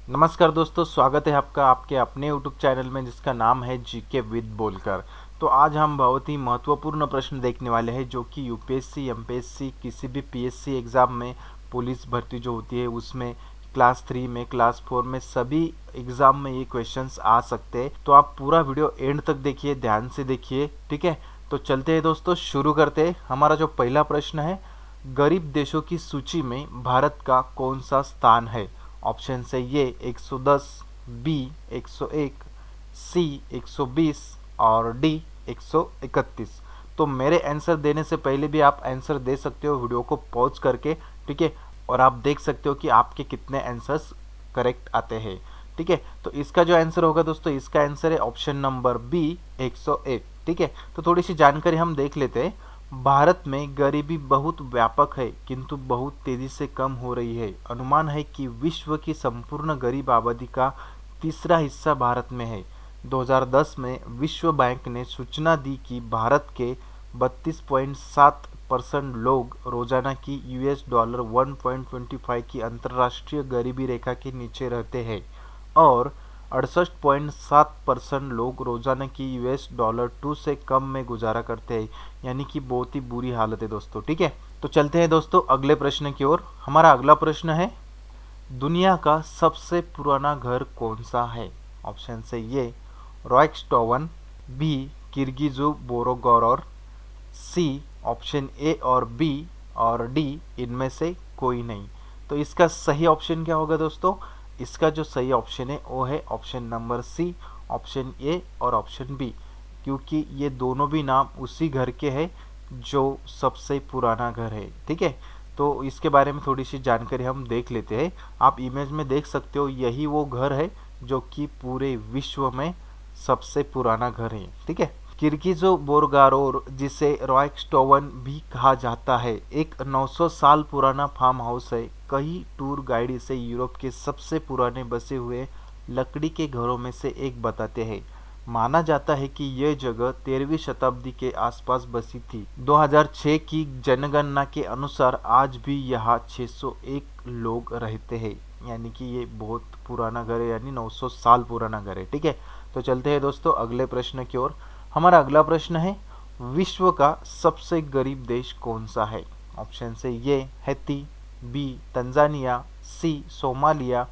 नमस्कार दोस्तों, स्वागत है आपका आपके अपने यूट्यूब चैनल में जिसका नाम है जीके विद बोलकर। तो आज हम बहुत ही महत्वपूर्ण प्रश्न देखने वाले हैं जो कि यूपीएससी, एमपीएससी, किसी भी पीएससी एग्ज़ाम में, पुलिस भर्ती जो होती है उसमें, क्लास 3 में, क्लास 4 में, सभी एग्ज़ाम में ये क्वेश्चंस आ सकते हैं। तो आप पूरा वीडियो एंड तक देखिए, ध्यान से देखिए, ठीक है। तो चलते हैं दोस्तों, शुरू करते हैं। हमारा जो पहला प्रश्न है, गरीब देशों की सूची में भारत का कौन सा स्थान है? ऑप्शन है ये 110, बी 101, सी 120 और डी 131। तो मेरे आंसर देने से पहले भी आप आंसर दे सकते हो वीडियो को पॉज करके, ठीक है। और आप देख सकते हो कि आपके कितने आंसर्स करेक्ट आते हैं, ठीक है। तो इसका जो आंसर होगा दोस्तों, इसका आंसर है ऑप्शन नंबर बी 101, ठीक है। तो थोड़ी सी जानकारी हम देख लेते हैं। भारत में गरीबी बहुत व्यापक है किंतु बहुत तेजी से कम हो रही है। अनुमान है कि विश्व की संपूर्ण गरीब आबादी का तीसरा हिस्सा भारत में है। 2010 में विश्व बैंक ने सूचना दी कि भारत के 32.7% लोग रोजाना की यूएस डॉलर 1.25 की अंतर्राष्ट्रीय गरीबी रेखा के नीचे रहते हैं और 68.7% लोग रोजाना की यूएस डॉलर 2 से कम में गुजारा करते हैं। यानी कि बहुत ही बुरी हालत है दोस्तों, ठीक है। तो चलते हैं दोस्तों अगले प्रश्न की ओर। हमारा अगला प्रश्न है, दुनिया का सबसे पुराना घर कौन सा है? ऑप्शन से ये रॉयक्सटोवन, बी किर्गिजो बोरोगोरोर, सी ऑप्शन ए और बी और डी इनमें से कोई नहीं। तो इसका सही ऑप्शन क्या होगा दोस्तों? इसका जो सही ऑप्शन है वो है option number C, option A और ऑप्शन बी, क्योंकि ये दोनों भी नाम उसी घर के हैं जो सबसे पुराना घर है, ठीक है। तो इसके बारे में थोड़ी सी जानकारी हम देख लेते हैं। आप इमेज में देख सकते हो, यही वो घर है जो कि पूरे विश्व में सबसे पुराना घर है, ठीक है। किर्गिजो बोरगारोर, जिसे रॉयक्सटोवन भी कहा जाता है, एक 900 साल पुराना फार्म हाउस है। कई टूर गाइड इसे यूरोप के सबसे पुराने बसे हुए लकड़ी के घरों में से एक बताते हैं। माना जाता है कि यह जगह 13वीं शताब्दी के आसपास बसी थी। 2006 की जनगणना के अनुसार आज भी यहाँ 601 लोग रहते हैं। यानी कि ये बहुत पुराना घर है, यानी 900 साल पुराना घर है, ठीक है। तो चलते हैं दोस्तों अगले प्रश्न की ओर। हमारा अगला प्रश्न है, विश्व का सबसे गरीब देश कौन सा है? ऑप्शन से ये हैती, बी तंजानिया, सी सोमालिया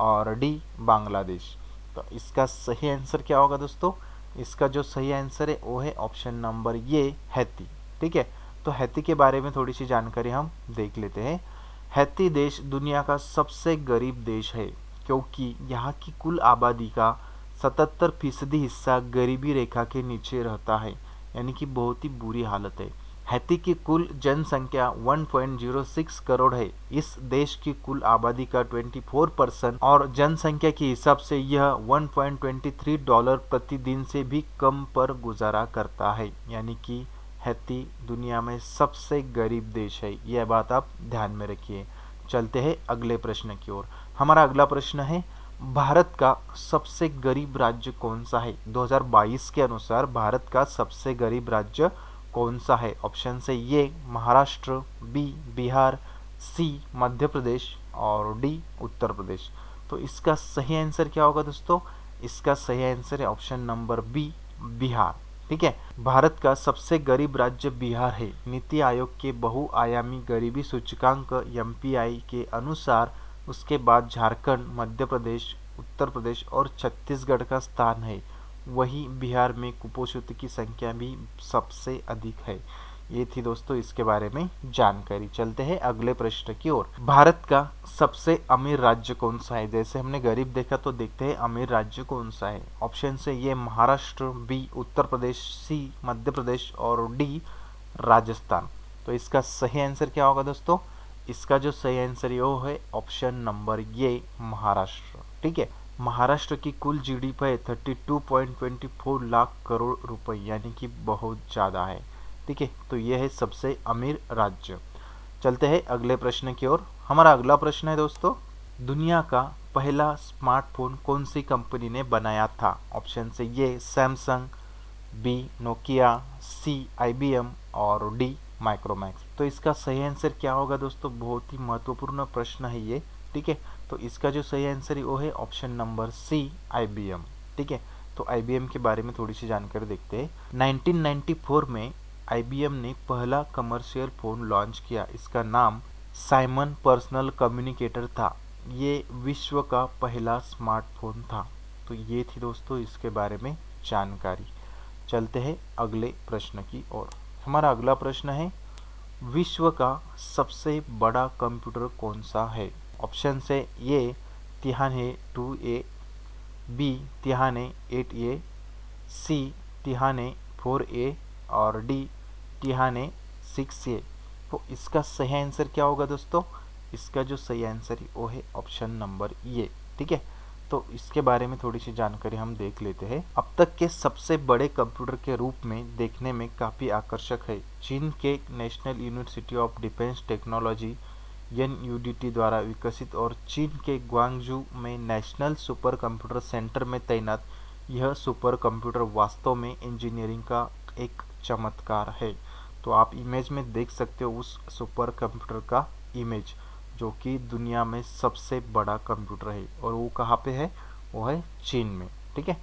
और डी बांग्लादेश। तो इसका सही आंसर क्या होगा दोस्तों? इसका जो सही आंसर है वो है ऑप्शन नंबर ये हैती, ठीक है। तो हैती के बारे में थोड़ी सी जानकारी हम देख लेते हैं। हैती देश दुनिया का सबसे गरीब देश है क्योंकि यहाँ की कुल आबादी का 77% हिस्सा गरीबी रेखा के नीचे रहता है। यानी कि बहुत ही बुरी हालत है। हैती की कुल जनसंख्या 1.06 करोड़ है। इस देश की कुल आबादी का 24% और जनसंख्या के हिसाब से यह $1.23 प्रतिदिन से भी कम पर गुजारा करता है। यानी कि हैती दुनिया में सबसे गरीब देश है, यह बात आप ध्यान में रखिए। चलते हैं अगले प्रश्न की ओर। हमारा अगला प्रश्न है, भारत का सबसे गरीब राज्य कौन सा है? 2022 के अनुसार भारत का सबसे गरीब राज्य कौन सा है? ऑप्शन से ये महाराष्ट्र, बी बिहार, सी मध्य प्रदेश और डी उत्तर प्रदेश। तो इसका सही आंसर क्या होगा दोस्तों? इसका सही आंसर है ऑप्शन नंबर बी बिहार, ठीक है। भारत का सबसे गरीब राज्य बिहार है। नीति आयोग के बहुआयामी गरीबी सूचकांक एमपीआई के अनुसार उसके बाद झारखंड, मध्य प्रदेश, उत्तर प्रदेश और छत्तीसगढ़ का स्थान है। वहीं बिहार में कुपोषित की संख्या भी सबसे अधिक है। ये थी दोस्तों इसके बारे में जानकारी। चलते हैं अगले प्रश्न की ओर। भारत का सबसे अमीर राज्य कौन सा है? जैसे हमने गरीब देखा तो देखते हैं अमीर राज्य कौन सा है। ऑप्शन से ये महाराष्ट्र, बी उत्तर प्रदेश, सी मध्य प्रदेश और डी राजस्थान। तो इसका सही आंसर क्या होगा दोस्तों? इसका जो सही आंसर ये है ऑप्शन नंबर ये महाराष्ट्र, ठीक है। महाराष्ट्र की कुल जीडीपी है 32.24 लाख करोड़ रुपए, यानी कि बहुत ज़्यादा है, ठीक है। तो यह है सबसे अमीर राज्य। चलते हैं अगले प्रश्न की ओर। हमारा अगला प्रश्न है दोस्तों, दुनिया का पहला स्मार्टफोन कौन सी कंपनी ने बनाया था? ऑप्शन से ये सैमसंग, बी नोकिया, सी आईबीएम और डी माइक्रोमैक्स। तो इसका सही आंसर क्या होगा दोस्तों? बहुत ही महत्वपूर्ण प्रश्न है ये, ठीक है। तो इसका जो सही आंसर है वो है ऑप्शन नंबर सी, IBM। ठीक है, तो IBM के बारे में थोड़ी सी जानकारी देखते हैं। 1994 में IBM ने पहला कमर्शियल फ़ोन लॉन्च किया। इसका नाम साइमन पर्सनल कम्युनिकेटर था। ये विश्व का पहला स्मार्टफोन था। तो ये थी दोस्तों इसके बारे में जानकारी। चलते हैं अगले प्रश्न की ओर। हमारा अगला प्रश्न है, विश्व का सबसे बड़ा कंप्यूटर कौन सा है? ऑप्शन से ए तिहाने 2A, बी तिहाने 8A, सी तिहाने 4A और डी तिहाने 6A। तो इसका सही आंसर क्या होगा दोस्तों? इसका जो सही आंसर है वो है ऑप्शन नंबर ए। ठीक है, तो इसके बारे में थोड़ी सी जानकारी हम देख लेते हैं। अब तक के सबसे बड़े कंप्यूटर के रूप में देखने में काफ़ी आकर्षक है। चीन के national university of defence technology NUDT द्वारा विकसित और चीन के ग्वांगजू में नेशनल सुपर कंप्यूटर सेंटर में तैनात यह सुपर कंप्यूटर वास्तव में इंजीनियरिंग का एक चमत्कार है। तो आप इमेज में देख सकते हो उस सुपर कंप्यूटर का इमेज, जो कि दुनिया में सबसे बड़ा कंप्यूटर है और वो कहाँ पे है? वो है चीन में। ठीक है,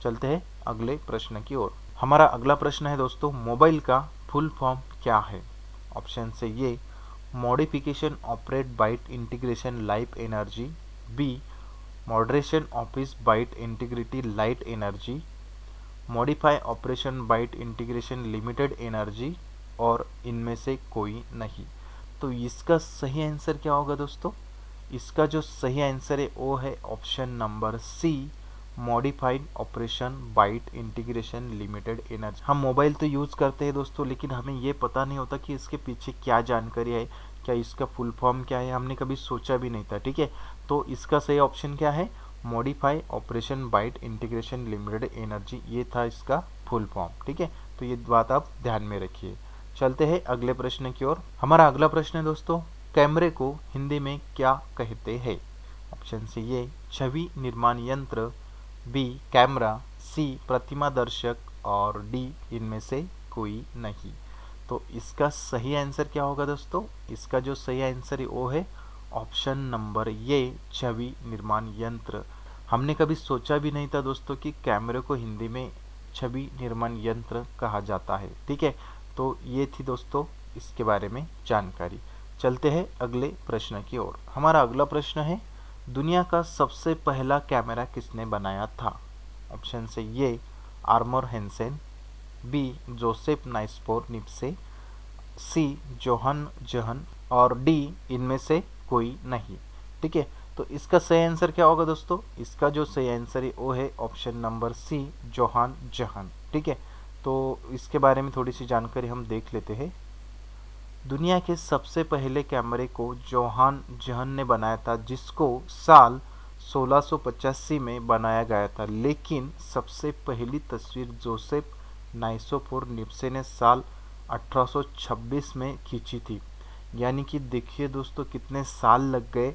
चलते हैं अगले प्रश्न की ओर। हमारा अगला प्रश्न है दोस्तों, मोबाइल का फुल फॉर्म क्या है? ऑप्शन से ये modification operate byte integration life energy, B moderation office byte integrity light energy, modify operation byte integration limited energy और इनमें से कोई नहीं। तो इसका सही आंसर क्या होगा दोस्तों? इसका जो सही आंसर है वो है option number C, modified operation byte integration limited energy. हम मोबाइल तो यूज़ करते हैं दोस्तों, लेकिन हमें ये पता नहीं होता कि इसके पीछे क्या जानकारी है, क्या इसका फुल फॉर्म क्या है, हमने कभी सोचा भी नहीं था। ठीक है, तो इसका सही ऑप्शन क्या है? Modify operation byte integration limited energy, ये था इसका फुल फॉर्म। ठीक है, तो ये बात आप ध्यान में रखिए। चलते हैं अगले प्रश्न की ओर। हमारा अगला प्रश्न है दोस्तों, कैमरे को हिंदी में क्या कहते हैं? ऑप्शन से ये छवि निर्माण यंत्र, बी कैमरा, सी प्रतिमा दर्शक और डी इनमें से कोई नहीं। तो इसका सही आंसर क्या होगा दोस्तों? इसका जो सही आंसर है वो है ऑप्शन नंबर ये, छवि निर्माण यंत्र। हमने कभी सोचा भी नहीं था दोस्तों कि कैमरे को हिंदी में छवि निर्माण यंत्र कहा जाता है। ठीक है, तो ये थी दोस्तों इसके बारे में जानकारी। चलते हैं अगले प्रश्न की ओर। हमारा अगला प्रश्न है, दुनिया का सबसे पहला कैमरा किसने बनाया था? ऑप्शन से ये आर्मर हेंसेन, बी जोसेफ नाइस्पोर निप्से, सी जोहन जहन और डी इनमें से कोई नहीं। ठीक है, तो इसका सही आंसर क्या होगा दोस्तों? इसका जो सही आंसर है वो है ऑप्शन नंबर सी, जोहान जहन। ठीक है, तो इसके बारे में थोड़ी सी जानकारी हम देख लेते हैं। दुनिया के सबसे पहले कैमरे को जोहान जहन ने बनाया था, जिसको साल 1685 में बनाया गया था, लेकिन सबसे पहली तस्वीर जोसेफ नाइसोफोर निप्से ने साल 1826 में खींची थी। यानी कि देखिए दोस्तों कितने साल लग गए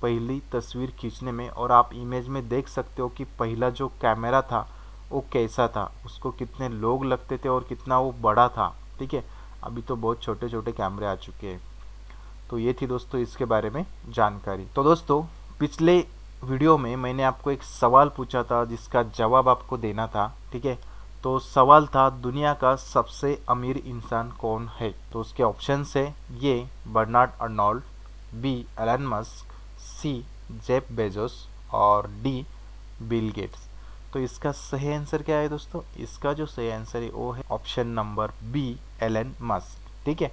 पहली तस्वीर खींचने में। और आप इमेज में देख सकते हो कि पहला जो कैमरा था वो कैसा था, उसको कितने लोग लगते थे और कितना वो बड़ा था। ठीक है, अभी तो बहुत छोटे छोटे कैमरे आ चुके हैं। तो ये थी दोस्तों इसके बारे में जानकारी। तो दोस्तों पिछले वीडियो में मैंने आपको एक सवाल पूछा था जिसका जवाब आपको देना था। ठीक है, तो सवाल था दुनिया का सबसे अमीर इंसान कौन है? तो उसके ऑप्शन है ये Bernard Arnault, B Elon Musk, C Jeff Bezos और डी बिल गेट्स। तो इसका सही आंसर क्या है दोस्तों? इसका जो सही आंसर है वो है option number B, Elon Musk. ठीक है,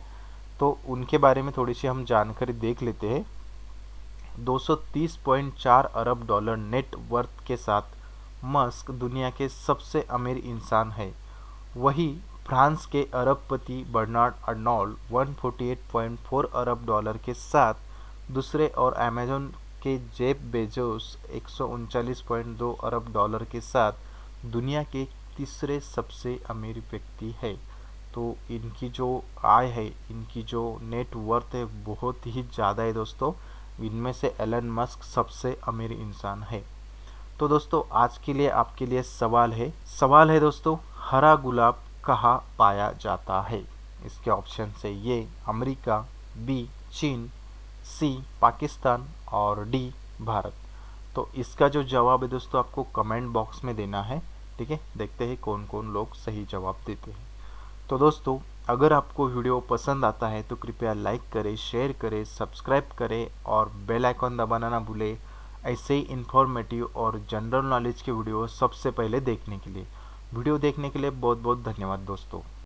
तो उनके बारे में थोड़ी सी हम जानकारी देख लेते हैं। 230.4 अरब डॉलर नेट वर्थ के साथ मस्क दुनिया के सबसे अमीर इंसान है। वही फ्रांस के अरबपति बर्नार्ड अर्नोल्ड 148.4 अरब डॉलर के साथ दूसरे और अमेजन के जेफ बेजोस 139.2 अरब डॉलर के साथ दुनिया के तीसरे सबसे अमीर व्यक्ति है। तो इनकी जो आय है, इनकी जो नेट वर्थ है बहुत ही ज़्यादा है दोस्तों। इनमें से एलन मस्क सबसे अमीर इंसान है। तो दोस्तों आज के लिए आपके लिए सवाल है दोस्तों, हरा गुलाब कहाँ पाया जाता है? इसके ऑप्शन से ये अमेरिका, बी चीन, सी पाकिस्तान और डी भारत। तो इसका जो जवाब है दोस्तों आपको कमेंट बॉक्स में देना है, ठीक है। देखते हैं कौन कौन लोग सही जवाब देते हैं। तो दोस्तों अगर आपको वीडियो पसंद आता है तो कृपया लाइक करें, शेयर करें, सब्सक्राइब करें और बेल आइकॉन दबाना ना भूलें ऐसे ही इन्फॉर्मेटिव और जनरल नॉलेज के वीडियो सबसे पहले देखने के लिए। वीडियो देखने के लिए बहुत बहुत धन्यवाद दोस्तों।